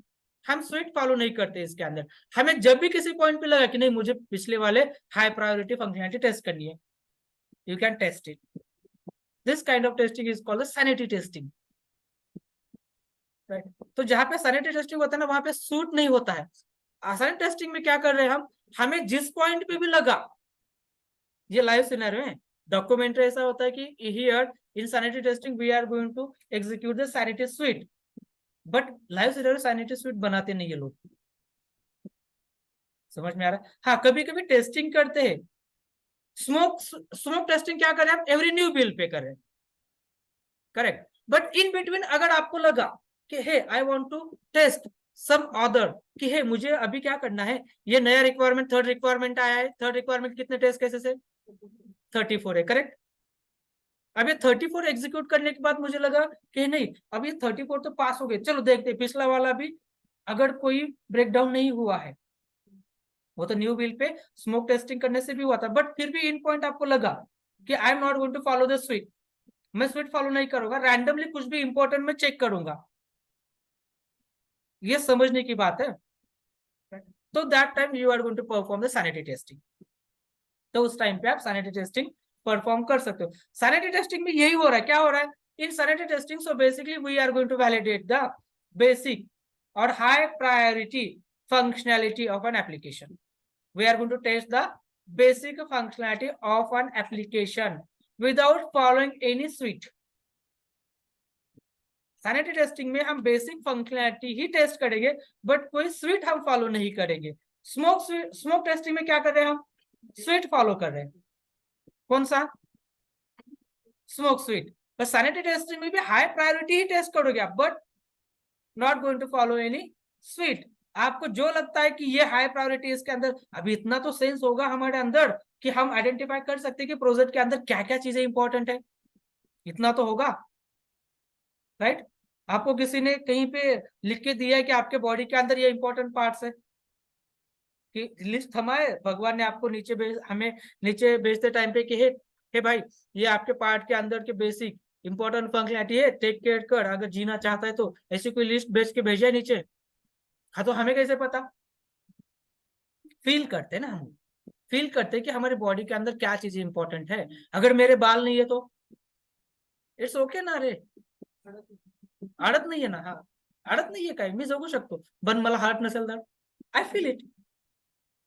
Speaker 1: हम sweet follow नहीं करते इसके अंदर. हमें जब भी किसी point पे लगा कि नहीं मुझे पिछले वाले हाई प्रायोरिटी फंक्शनलिटी टेस्ट करनी है, you can test it. This kind of testing is called sanity testing. Right. तो जहां पे सैनिटी टेस्टिंग होता है ना वहां पे सूट नहीं होता है. सैनिटी टेस्टिंग में क्या कर रहे हैं हम, हमें जिस पॉइंट पे भी लगा, ये लाइव सिनेरियो है, डॉक्यूमेंट्री ऐसा होता है कि here in sanity testing we are going to execute the sanity suite, but live scenario sanity suite बनाते नहीं ये लोग. समझ में आ रहा है. हाँ कभी कभी टेस्टिंग करते हैं. स्मोक टेस्टिंग क्या करें हम, एवरी न्यू बिल्ड पे करें, करेक्ट. बट इन बिटवीन अगर आपको लगा कि hey I want to test some other, कि हे मुझे अभी क्या करना है, ये नया रिक्वायरमेंट थर्ड रिक्वायरमेंट आया है, थर्ड रिक्वायरमेंट कितने टेस्ट केसेस है, 34 है, करेक्ट. अब ये 34 एग्जीक्यूट करने के बाद मुझे लगा कि नहीं अब ये 34 तो पास हो गए, चलो देखते पिछला वाला भी अगर कोई ब्रेकडाउन नहीं हुआ है. वो तो न्यू बिल्ड पे स्मोक टेस्टिंग करने से भी हुआ था, बट फिर भी इन पॉइंट आपको लगा कि I am not going to follow the suite, मैं स्वीट फॉलो नहीं करूंगा, रैंडमली कुछ भी इंपॉर्टेंट में चेक करूंगा. ये समझने की बात है. तो that time you are going to perform the sanity testing. तो उस टाइम पे आप सैनिटी टेस्टिंग परफॉर्म कर सकते हो. सैनिटी टेस्टिंग में यही हो रहा है. क्या हो रहा है in sanity testing, so basically we are going to validate the basic और high priority functionality of an application. We are going to test the basic functionality of an application without following any suite. Sanity testing में हम basic functionality ही test करेंगे but कोई sweet हम follow नहीं करेंगे. Smoke testing में क्या कर रहे हैं हम, स्वीट फॉलो कर रहे हैं. कौन सा, smoke suite. But sanity testing में भी हाई प्रायोरिटी ही टेस्ट करोगे आप, but not going to follow any suite. आपको जो लगता है कि ये हाई प्रायोरिटी इसके अंदर, अभी इतना तो सेंस होगा हमारे अंदर कि हम आइडेंटिफाई कर सकते हैं कि प्रोजेक्ट के अंदर क्या क्या चीजें इंपॉर्टेंट है, इतना तो होगा, राइट. आपको किसी ने कहीं पे लिख के दिया है कि आपके बॉडी के अंदर ये इंपॉर्टेंट पार्ट्स है, कि लिस्ट थमाए भगवान ने आपको हमें नीचे भेजते टाइम पे कि हे भाई ये आपके पार्ट के अंदर के बेसिक इंपॉर्टेंट फंक्शनलिटी है, टेक केयर कर, अगर जीना चाहता है तो. ऐसी कोई लिस्ट भेज के भेजा है नीचे. हाँ तो हमें कैसे पता, फील करते ना, हम फील करते कि हमारे बॉडी के अंदर क्या चीजें इंपॉर्टेंट है. अगर मेरे बाल नहीं है तो इट्स ओके ना रे, आडत नाही आहे ना, हा आडत नाहीये काय, मी जगू शकतो, पण मला हार्ट नसेल तर आय फील इट.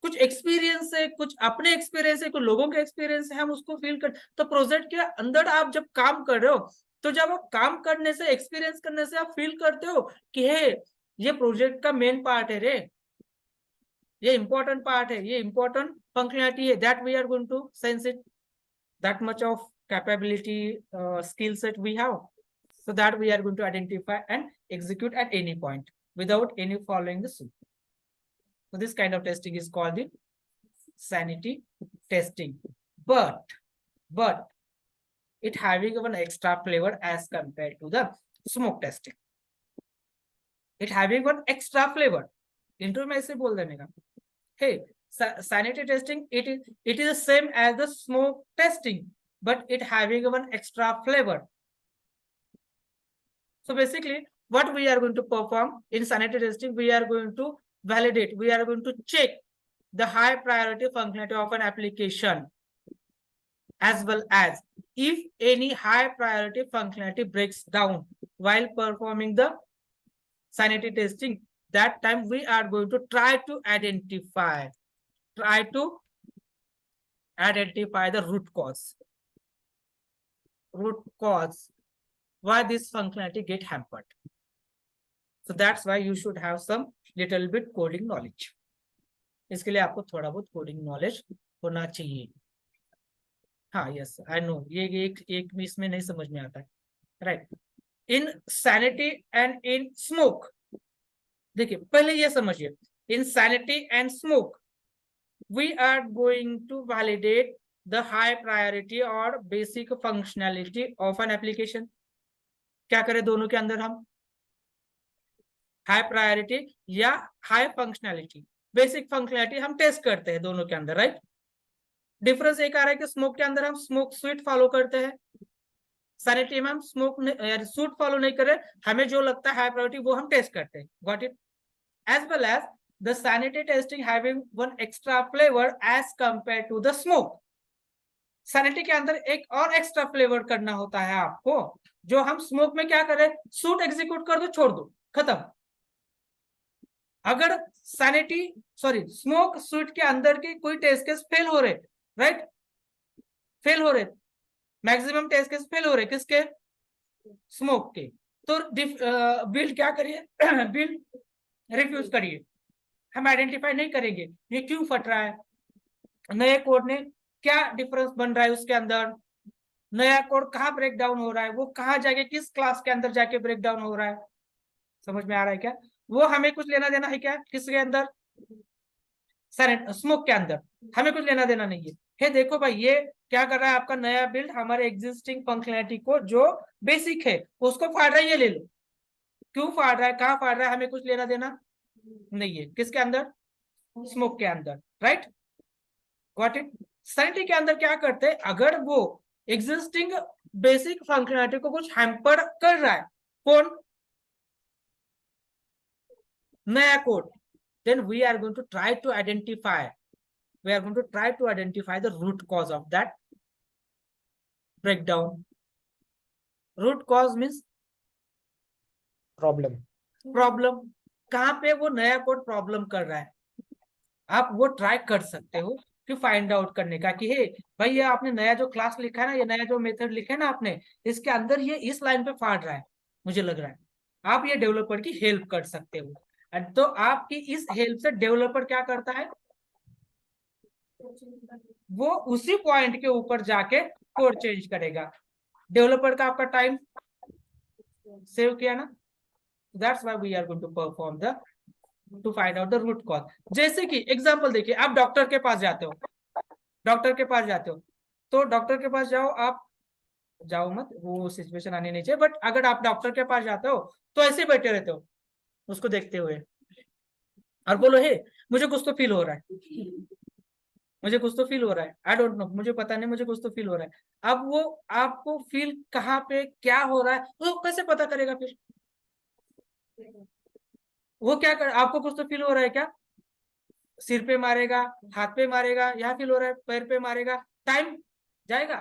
Speaker 1: कुछ एक्सपीरियंस है, कुछ अपने एक्सपीरियंस है, कुछ लोगों के एक्सपीरियंस है, हम उसको फील कर। तो प्रोजेक्ट के अंदर आप जब काम कर रहे हो, तो जब आप काम करने से, एक्सपीरियंस करने से आप फील करते हो कि हे, ये प्रोजेक्ट का मेन पार्ट है रे, ये इंपॉर्टेंट पार्ट है, ये इंपॉर्टेंट फंक्शनैलिटी है, that we are going to sense it, that much of capability, skill set we have, so that we are going to identify and execute at any point without any following the suit. So this kind of testing is called the sanity testing, but it having one extra flavor as compared to the smoke testing. It having one extra flavor. Intro में ऐसे बोल देने का, hey, sanity testing, it is the same as the smoke testing, but it having one extra flavor. So basically, what we are going to perform in sanity testing, we are going to validate, we are going to check the high priority functionality of an application, as well as if any high priority functionality breaks down while performing the sanity testing, that time we are going to try to identify the root cause why this functionality get hampered. So that's why you should have some little bit coding knowledge. इसके लिए आपको थोड़ा बहुत coding knowledge होना चाहिए। हाँ, yes, I know, ये एक भी इसमें नहीं समझ में आता है, right. In sanity and in smoke, देखिए पहले ये समझिए, in sanity and smoke we are going to validate the high priority और basic functionality of an application. क्या करें दोनों के अंदर हम? हाई प्रायोरिटी या हाई फंक्शनैलिटी, बेसिक फंक्शनैलिटी हम टेस्ट करते हैं दोनों के अंदर, राइट। डिफरेंस एक आ रहा है कि स्मोक के अंदर हम स्मोक स्वीट फॉलो करते हैं, सैनिटी में हम स्मोक सूट फॉलो नहीं कर रहे, हमें जो लगता है हाई प्रायोरिटी वो हम टेस्ट करते हैं, got it. As well as the sanity testing having one extra flavour as compare to the smoke. Sanity के अंदर एक और एक्स्ट्रा फ्लेवर करना होता है आपको, जो हम स्मोक में क्या करें, सूट एग्जीक्यूट कर दो, छोड़ दो, खत्म। अगर स्मोक स्वीट के अंदर के कोई टेस्ट केस फेल हो रहे, राइट, फेल हो रहे, मैक्सिमम टेस्ट केस फेल हो रहे, किसके? स्मोक के। तो बिल्ड क्या करिए, बिल्ड रिफ्यूज करिए, हम आइडेंटिफाई नहीं करेंगे ये क्यों फट रहा है, नए कोड ने क्या डिफरेंस बन रहा है उसके अंदर, नया कोड कहाँ ब्रेक डाउन हो रहा है, वो कहाँ जाके किस क्लास के अंदर जाके ब्रेक डाउन हो रहा है, समझ में आ रहा है क्या? वो हमें कुछ लेना देना है क्या किसके अंदर? स्मोक के अंदर हमें कुछ लेना देना नहीं है। हे देखो भाई, ये क्या कर रहा है, आपका नया बिल्ड हमारे एग्जिस्टिंग फंक्शनैलिटी को जो बेसिक है उसको फाड़ रहा है, ये ले लो। क्यों फाड़ रहा है, कहाँ फाड़ रहा है, हमें कुछ लेना देना नहीं है, किसके अंदर? स्मोक के अंदर, राइट, गॉट इट। सैनिटी के अंदर क्या करते हैं, अगर वो एग्जिस्टिंग बेसिक फंक्शनैलिटी को कुछ हैम्पर कर रहा है, कौन? नया code, then we are going to try to identify the root cause of that breakdown. Root cause means
Speaker 4: problem.
Speaker 1: कहाँ पे वो नया कोड प्रॉब्लम कर रहा है, आप वो ट्राई कर सकते हो कि फाइंड आउट करने का कि हे भाई, ये आपने नया जो क्लास लिखा है ना, ये नया जो मेथड लिखा है ना आपने, इसके अंदर ये इस लाइन पे फाड़ रहा है, मुझे लग रहा है। आप ये डेवलपर की हेल्प कर सकते हो, तो आपकी इस हेल्प से डेवलपर क्या करता है, वो उसी पॉइंट के ऊपर जाके कोड चेंज करेगा। डेवलपर का आपका टाइम सेव किया ना, that's why we are going to perform to find out the root cause. जैसे कि एग्जांपल देखिए, आप डॉक्टर के पास जाते हो, तो डॉक्टर के पास आप जाओ मत, वो सिचुएशन आनी नहीं चाहिए, बट अगर आप डॉक्टर के पास जाते हो तो ऐसे बैठे रहते हो उसको देखते हुए और बोलो, हे मुझे कुछ तो फील हो रहा है, आई डोंट नो, मुझे पता नहीं, मुझे कुछ तो फील हो रहा है। अब वो आपको फील कहाँ पे क्या हो रहा है वो कैसे पता करेगा? फिर वो क्या कर, आपको कुछ तो फील हो रहा है क्या, सिर पे मारेगा, हाथ पे मारेगा, यहाँ फील हो रहा है, पैर पे मारेगा, टाइम जाएगा।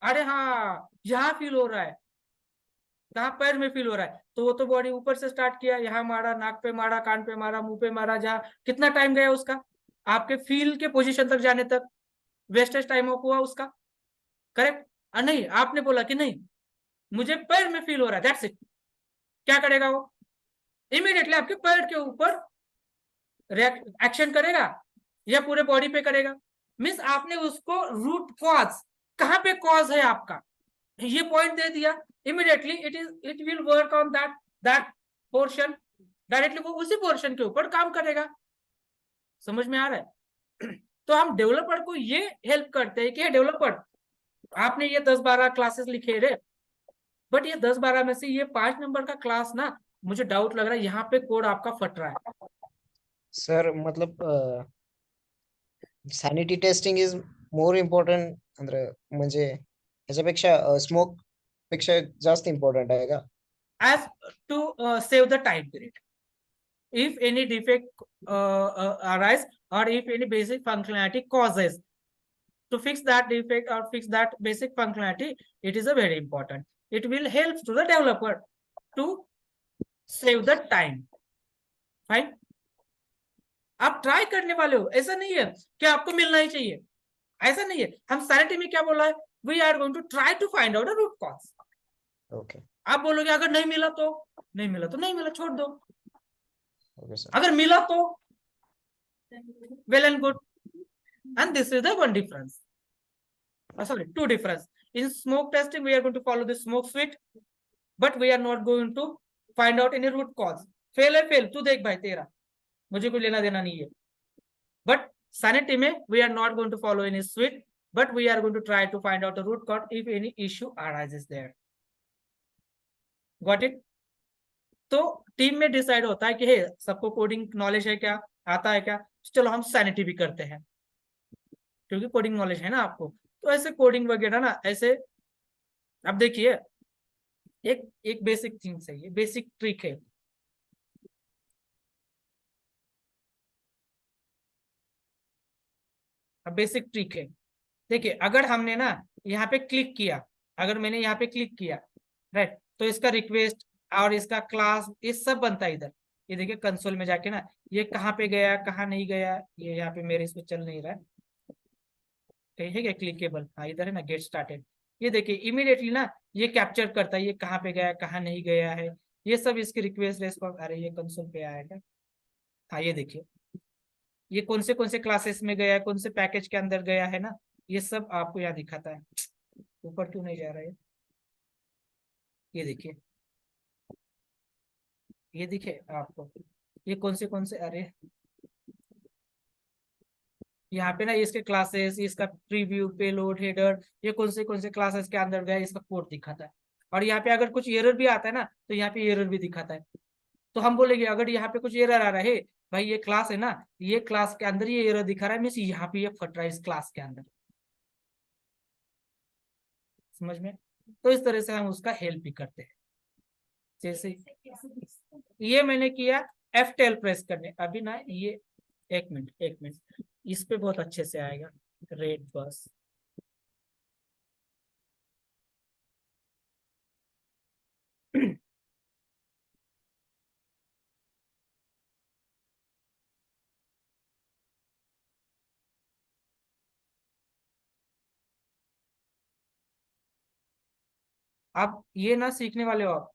Speaker 1: अरे हाँ, यहाँ फील हो रहा है, कहाँ? पैर में फील हो रहा है, तो वो तो बॉडी ऊपर से स्टार्ट किया, यहाँ मारा, नाक पे मारा, कान पे मारा, मुंह पे मारा, जहाँ कितना टाइम गया उसका, आपके फील्ड के पोजीशन तक जाने तक वेस्टेज टाइम हुआ उसका, करेक्ट। नहीं, आपने बोला कि नहीं मुझे पैर में फील हो रहा है, दैट्स इट। क्या करेगा वो? इमीडिएटली आपके पैर के ऊपर एक्शन करेगा या पूरे बॉडी पे करेगा। मीन्स आपने उसको रूट कॉज, कहां पे कॉज है आपका, ये पॉइंट दे दिया, immediately it will work on that portion, directly वो उसी पोर्शन के ऊपर काम करेगा। समझ में आ रहा है? तो हम डेवलपर को ये हेल्प करते हैं कि डेवलपर आपने ये 10-12 क्लासेस लिखे रे, बट ये 10-12 में से ये 5 नंबर का क्लास ना, मुझे डाउट लग रहा है यहाँ पे कोड आपका फट रहा है।
Speaker 4: सर मतलब sanity testing is more important ಅಂದ್ರೆ म्हणजे याच्यापेक्षा स्मोक पेक्षा जास्त इम्पॉर्टंट आहे का?
Speaker 1: As to save the time period, if any defect arise or if any basic functionality causes, to fix that defect or fix that basic functionality, it is a very important, it will help to the developer to save the time, fine। आप try करने वाले हो, ऐसा नहीं है कि आपको मिलना ही चाहिए, ऐसा नहीं है। हम सैनिटी में क्या बोला है, we are going to try to find out the root cause.
Speaker 4: Okay
Speaker 1: आप बोलोगे अगर नहीं मिला तो नहीं मिला तो नहीं मिला, छोड़ दो।
Speaker 4: Okay sir.
Speaker 1: अगर मिला तो well and good, and this is the one difference, sorry, two difference. In smoke testing we are going to follow the smoke suite, but we are not going to find out any root cause। Fail है fail, तू देख भाई तेरा, मुझे कोई लेना देना नहीं है। बट सैनिटी में we are not going to follow any suite, but we are going to try to find out the root cause if any issue arises there। Got it? तो टीम में डिसाइड होता है कि हे सबको coding knowledge है क्या, आता है क्या, चलो हम सैनिटी भी करते हैं, क्योंकि कोडिंग नॉलेज है ना आपको। तो ऐसे कोडिंग वगैरह ना ऐसे, अब देखिए एक बेसिक थिंग्स है, ये बेसिक ट्रिक है। अब बेसिक ट्रिक है, देखिए अगर हमने ना यहाँ पे क्लिक किया, अगर मैंने यहाँ पे क्लिक किया, राइट, तो इसका रिक्वेस्ट और इसका क्लास ये सब बनता है इधर। ये देखिए कंसोल में जाके ना ये कहाँ पे गया कहाँ नहीं गया, ये यहाँ पे मेरे इसमें चल नहीं रहा है, कहीं है क्या क्लिकेबल, हाँ इधर है ना गेट स्टार्टेड। ये देखिए इमीडिएटली ना ये कैप्चर करता है ये कहाँ पे गया कहाँ नहीं गया है, ये सब इसकी रिक्वेस्ट रेस्पॉन्स। अरे ये कंसोल पे आया क्या, हाँ ये देखिए ये कौन से क्लासेस में गया है, कौन से पैकेज के अंदर गया है ना, ये सब आपको यहाँ दिखाता है। ऊपर क्यों नहीं जा रहा है, ये देखिए, ये दिखे आपको ये कौन से, अरे यहाँ पे ना इसके क्लासेस, इसका प्रीव्यू, पेलोड, हेडर, ये कौन से क्लासेस के अंदर गया इसका कोड दिखाता है। और यहाँ पे अगर कुछ एरर भी आता है ना तो यहाँ पे एरर भी दिखाता है। तो हम बोलेंगे अगर यहाँ पे कुछ एरर आ रहा है, भाई ये क्लास है ना, ये क्लास के अंदर ये एरर दिखा रहा है, मीन्स यहाँ पे ये फट रहा है इस क्लास के अंदर। समझ में? तो इस तरह से हम उसका हेल्प भी करते हैं। जैसे ये मैंने किया F12 प्रेस करने, अभी ना ये एक मिनट इस पे बहुत अच्छे से आएगा रेड बस। अब ये ना सीखने वाले हो आप,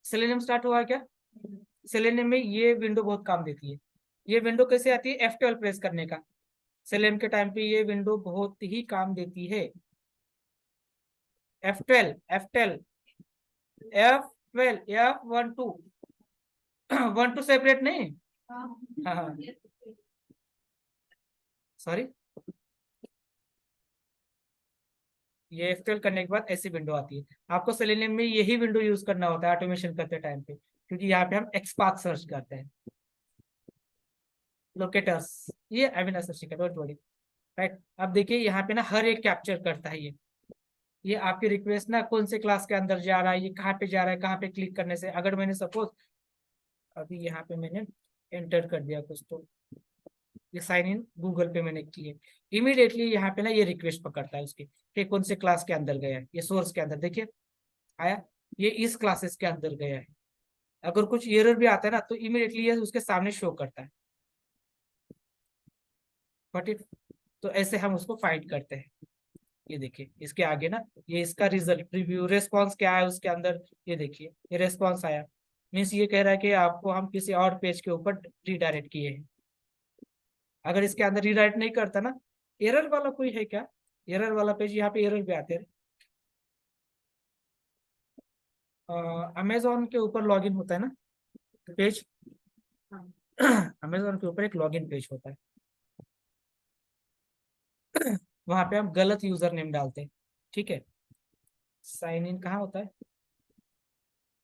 Speaker 1: सेलेनियम स्टार्ट हुआ क्या? सेलेनियम में ये विंडो बहुत काम देती है। ये विंडो कैसे आती है? F12 प्रेस करने का। सेलेनियम के टाइम पे ये विंडो बहुत ही काम देती है। F12 F12 F12 F12 separate नहीं, हाँ सॉरी, ये F12 करने के बाद ऐसी विंडो आती है। आपको सेलेनियम में यही विंडो यूज करना होता है ऑटोमेशन करते टाइम पे, क्योंकि यहाँ पे हम XPath सर्च करते हैं, लोकेटर्स, ये डोंट वरी, राइट। अब देखिए यहाँ पे ना हर एक कैप्चर करता है ये आपकी रिक्वेस्ट ना कौन से क्लास के अंदर जा रहा है, ये कहाँ पे जा रहा है, कहाँ पे क्लिक करने से। अगर मैंने सपोज अभी यहाँ पे मैंने एंटर कर दिया कुछ, तो ये साइन इन गूगल पे मैंने किए, इमीडिएटली यहाँ पे ना ये रिक्वेस्ट पकड़ता है उसकी कि कौन से क्लास के अंदर गया है। ये सोर्स के अंदर देखिए आया, ये इस क्लासेस के अंदर गया है। अगर कुछ एरर भी आता है ना तो इमीडिएटली ये उसके सामने शो करता है। बट इफ, तो ऐसे हम उसको फाइंड करते हैं। ये देखिए इसके आगे ना, ये इसका रिजल्ट प्रीव्यू रिस्पॉन्स क्या है उसके अंदर, ये देखिए ये रिस्पॉन्स आया, मीन्स ये कह रहा है कि आपको हम किसी और पेज के ऊपर रीडायरेक्ट किए हैं। अगर इसके अंदर रीडायरेक्ट नहीं करता ना, एरर वाला कोई है क्या, एरर वाला पेज, यहाँ पे एरर भी आते हैं। अमेजोन के ऊपर लॉगिन होता है ना पेज, अमेजोन के ऊपर एक लॉगिन पेज होता है, वहां पे हम गलत यूजर नेम डालते हैं, ठीक है। साइन इन कहाँ होता है,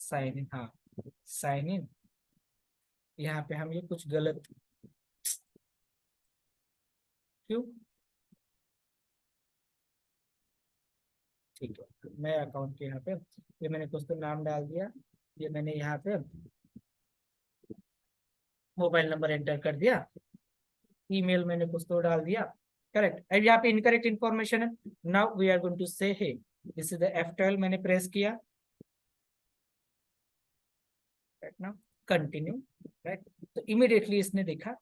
Speaker 1: साइन इन, हाँ साइन इन, यहाँ पे हम ये कुछ गलत, क्यों, ठीक है, मैं अकाउंट के यहाँ पे ये मैंने कुछ तो नाम डाल दिया, ये मैंने यहाँ पे मोबाइल नंबर एंटर कर दिया, ईमेल मैंने कुछ तो डाल दिया, करेक्ट। अब यहाँ पे इनकरेक्ट इन्फॉर्मेशन है, now we are going to say hey this is the F12, मैंने प्रेस किया, राइट ना, कंटिन्यू, राइट। तो इमीडिएटली इसने देखा,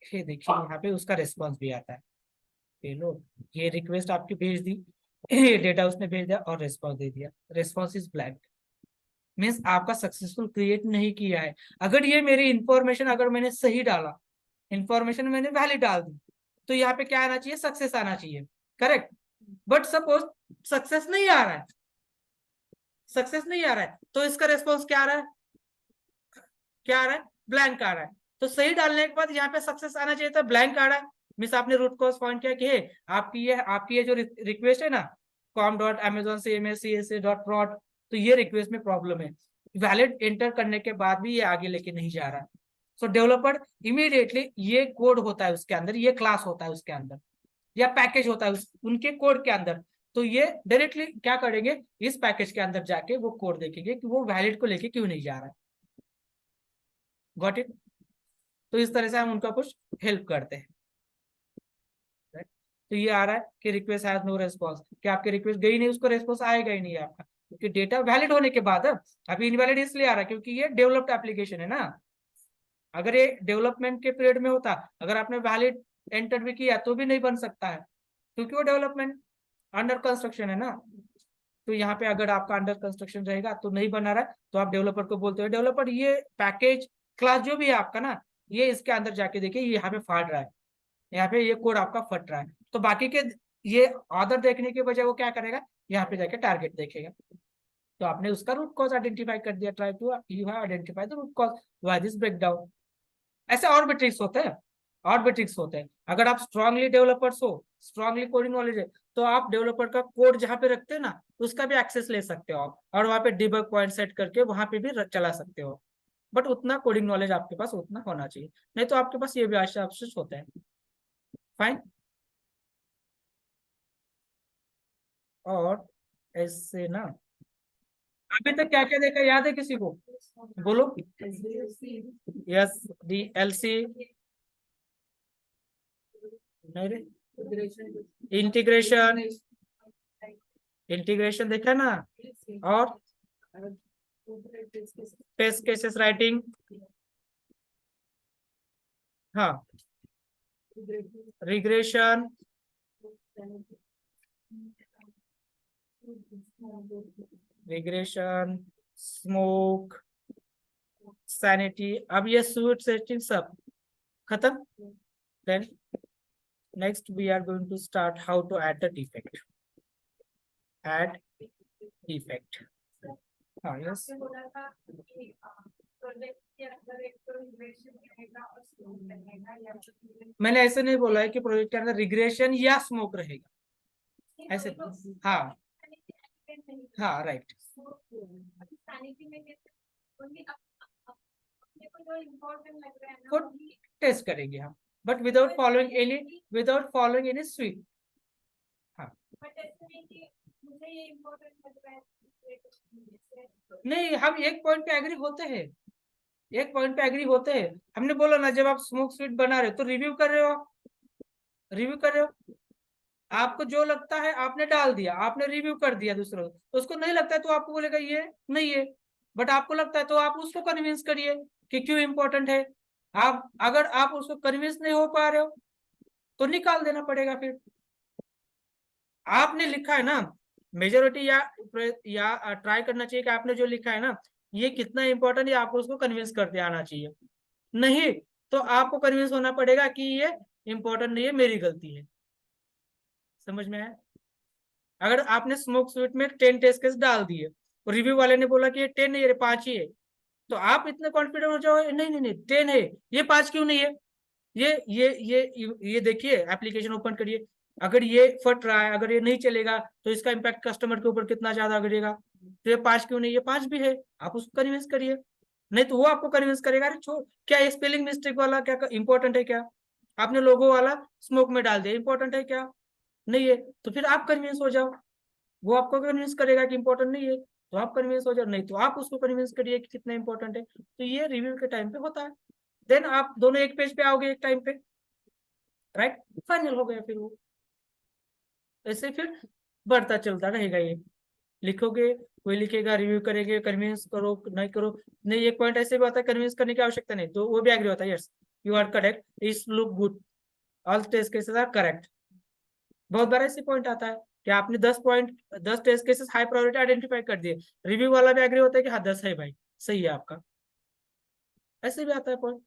Speaker 1: ये देखिए यहाँ पे उसका रिस्पॉन्स भी आता है, लो ये रिक्वेस्ट आपकी भेज दी, ये डेटा उसने भेज दिया और रिस्पॉन्स दे दिया, रिस्पॉन्स इज ब्लैंक, मीन्स आपका सक्सेसफुल क्रिएट नहीं किया है। अगर ये मेरी इंफॉर्मेशन, अगर मैंने सही डाला, इंफॉर्मेशन मैंने वैलिड डाल दी, तो यहाँ पे क्या आना चाहिए, सक्सेस आना चाहिए, करेक्ट। बट सपोज सक्सेस नहीं आ रहा है, सक्सेस नहीं आ रहा है, तो इसका रिस्पॉन्स क्या आ रहा है, क्या आ रहा है, ब्लैंक आ रहा है। तो सही डालने के बाद यहाँ पे सक्सेस आना चाहिए था, ब्लैंक आ रहा है, मीन्स आपने रूट कॉज पॉइंट किया कि आपकी ये जो रिक्वेस्ट है ना, com.amazon.cmscsa.prod, तो ये रिक्वेस्ट में प्रॉब्लम है, वैलिड एंटर करने के बाद भी ये आगे लेके नहीं जा रहा है। सो डेवलपर इमीडिएटली, ये कोड होता है उसके अंदर, ये क्लास होता है उसके अंदर, या पैकेज होता है उनके कोड के अंदर, तो ये डायरेक्टली क्या करेंगे, इस पैकेज के अंदर जाके वो कोड देखेंगे कि वो वैलिड को लेके क्यों नहीं जा रहा है, गॉट इट। तो इस तरह से हम उनका कुछ हेल्प करते हैं, तो ये आ रहा है कि रिक्वेस्ट हैज नो रिस्पॉन्स, कि आपकी रिक्वेस्ट गई नहीं, उसको रिस्पॉन्स आएगा ही नहीं आपका, क्योंकि डेटा वैलिड होने के बाद अभी इनवैलिड इसलिए आ रहा है क्योंकि ये डेवलप्ड एप्लीकेशन है ना। अगर ये डेवलपमेंट के पीरियड में होता, अगर आपने वैलिड एंटर भी किया तो भी नहीं बन सकता है, क्योंकि वो डेवलपमेंट अंडर कंस्ट्रक्शन है ना। तो यहाँ पे अगर आपका अंडर कंस्ट्रक्शन रहेगा तो नहीं बना रहा है, तो आप डेवलपर को बोलते हो, डेवलपर ये पैकेज क्लास जो भी है आपका ना, ये इसके अंदर जाके देखिए, ये यहाँ पे फाड़ रहा है, यहाँ पे ये कोड आपका फट रहा है, तो बाकी के ये ऑर्डर देखने के बजाय वो क्या करेगा, यहाँ पे जाके टारगेट देखेगा। तो आपने उसका रूट कॉज आइडेंटिफाई कर दिया, try to you have identified the root cause why this breakdown. ऐसे और भी ट्रिक्स होते हैं, और भी ट्रिक्स होते हैं। अगर आप स्ट्रांगली डेवलपर्स हो, स्ट्रांगली कोडिंग नॉलेज है, तो आप डेवलपर का कोड जहाँ पे रखते हैं ना, उसका भी एक्सेस ले सकते हो आप, और वहाँ पे डिबग पॉइंट सेट करके वहां पे भी चला सकते हो। बट उतना कोडिंग नॉलेज आपके पास उतना होना चाहिए, नहीं तो आपके पास ये भी अवशेष होते हैं। फाइन। और ऐसे ना, अभी तक क्या क्या देखा याद है किसी को, बोलो। यस, DLC, नहीं रे, इंटीग्रेशन, इंटीग्रेशन देखा ना, और टेस्ट केसेस राइटिंग, हाँ, रिग्रेशन, रिग्रेशन, स्मोक, सैनिटी, अब ये स्वीट सेटिंग सब खत्म। Then next we are going to start how to add the defect, add defect. हाँ यस, मैंने ऐसे नहीं बोला है कि प्रोजेक्ट के अंदर रिग्रेशन या स्मोक रहेगा, ऐसे, हाँ हाँ राइट, को टेस्ट करेंगे हम, but without following any sweet. हाँ नहीं, हम एक पॉइंट पे एग्री होते हैं, एक पॉइंट पे एग्री होते हैं। हमने बोला ना, जब आप स्मोक स्वीट बना रहे हो तो रिव्यू कर रहे हो, रिव्यू कर रहे हो, आपको जो लगता है आपने डाल दिया, आपने रिव्यू कर दिया दूसरों, तो उसको नहीं लगता है तो आपको बोलेगा ये नहीं है, बट आपको लगता है तो आप उसको कन्विंस करिए कि क्यों इंपॉर्टेंट है। आप अगर आप उसको कन्विंस नहीं हो पा रहे हो, तो निकाल देना पड़ेगा। फिर आपने लिखा है ना मेजोरिटी, या ट्राई करना चाहिए कि आपने जो लिखा है ना ये कितना इंपॉर्टेंट है, आपको उसको कन्विंस करते आना चाहिए। नहीं तो आपको कन्विंस होना पड़ेगा कि ये इंपॉर्टेंट नहीं है, मेरी गलती है। समझ में आया? अगर आपने स्मोक स्वीट में 10 टेस्ट केस डाल दिए और रिव्यू वाले ने बोला कि ये 10 नहीं है, 5 ही है, तो आप इतने कॉन्फिडेंट हो जाओ, नहीं नहीं नहीं 10 है, ये 5 क्यों नहीं है? ये देखिए, एप्लीकेशन ओपन करिए, अगर ये फट रहा है, अगर ये नहीं चलेगा तो इसका इम्पैक्ट कस्टमर के ऊपर कितना ज्यादा गिरेगा। तो ये 5 क्यों नहीं, ये 5 भी है, आप उसको कन्विंस करिए। नहीं तो वो आपको कन्विंस करेगा, अरे छोड़, क्या ये स्पेलिंग मिस्टेक वाला क्या इंपॉर्टेंट है क्या? आपने लोगो वाला स्मोक में डाल दिया, इंपॉर्टेंट है क्या? नहीं है। तो फिर आप कन्विंस हो जाओ, वो आपको कन्विंस करेगा कि इंपॉर्टेंट नहीं है, तो आप कन्विंस हो जाओ। नहीं तो आप उसको कन्विंस करिए कि कितना इंपॉर्टेंट है। तो ये रिव्यू के टाइम पे होता है। देन आप दोनों एक पेज पे आओगे एक टाइम पे, राइट, फाइनल हो गया। फिर वो ऐसे फिर बढ़ता चलता रहेगा। ये लिखोगे, कोई लिखेगा, रिव्यू करेंगे, कन्विंस करो नहीं करो। नहीं, एक पॉइंट ऐसे भी होता है कन्विंस करने की आवश्यकता नहीं, तो वो भी एग्री होता है, yes you are correct, is look good, all test cases are correct. बहुत बार ऐसे पॉइंट आता है कि आपने 10 test cases high priority identify कर दिए, रिव्यू वाला भी एग्री होता है कि हाँ 10 है भाई, सही है आपका। ऐसे भी आता है पॉइंट।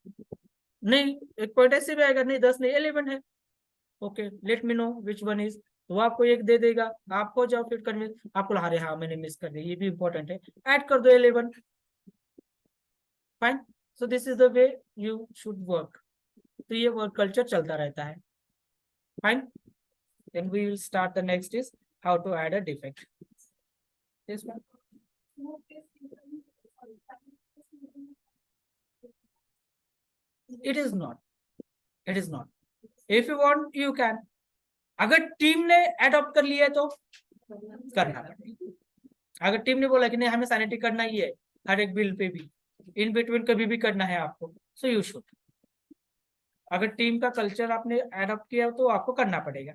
Speaker 1: नहीं, एक पॉइंट ऐसे भी आएगा, नहीं 10 नहीं 11 है, okay let me know which one is, तो वो आपको एक दे देगा, आप हो जाओ फिर कन्विंस। आपको अरे हाँ मैंने मिस कर दिया, ये भी इंपॉर्टेंट है, ऐड कर दो 11, fine. So this is the way you should work. तो ये वर्क कल्चर चलता रहता है, fine. Then we will start the next is how to add a defect. Yes, ma'am. It is not. It is not. If you want, you can. अगर team ने adopt कर लिया है तो करना पड़ेगा। अगर टीम ने बोला कि नहीं हमें सैनिटी करना ही है, हर एक बिल पे भी, इन बिटवीन कभी भी करना है आपको, सो यू शुड। अगर टीम का कल्चर आपने अडॉप्ट किया तो आपको करना पड़ेगा।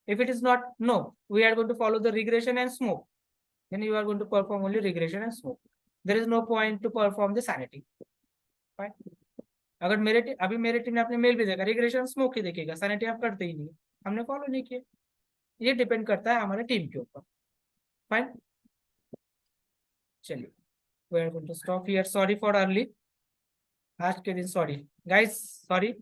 Speaker 1: If it is not, no, we are going to follow the regression and smoke. Then you are going to perform only regression and smoke. There is no point to perform the sanity. Fine. अगर अभी मेरे team ने अपने mail भी देखा, regression smoke ही देखेगा, sanity आप करते ही नहीं, हमने फॉलो नहीं किया। ये डिपेंड करता है हमारे टीम के ऊपर। फाइन, चलिए we are going to stop here. Sorry for early, आज के दिन सॉरी गाइस, सॉरी।